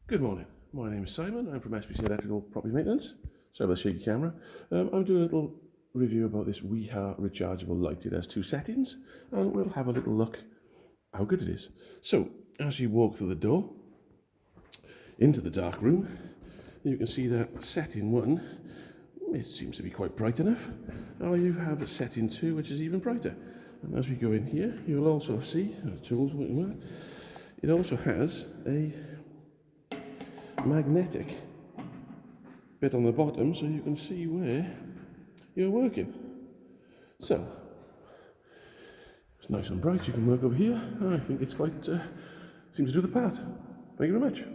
Good morning. My name is Simon. I'm from SPC Electrical Property Maintenance. Sorry about the shaky camera. I'm doing a little review about this Wiha rechargeable light. It has two settings, and we'll have a little look how good it is. So, as you walk through the door into the dark room, you can see that setting 1, it seems to be quite bright enough. Now you have setting 2, which is even brighter. And as we go in here, you'll also see the tools. It also has a magnetic bit on the bottom so you can see where you're working. So it's nice and bright. You can work over here. I think it's quite seems to do the part. Thank you very much.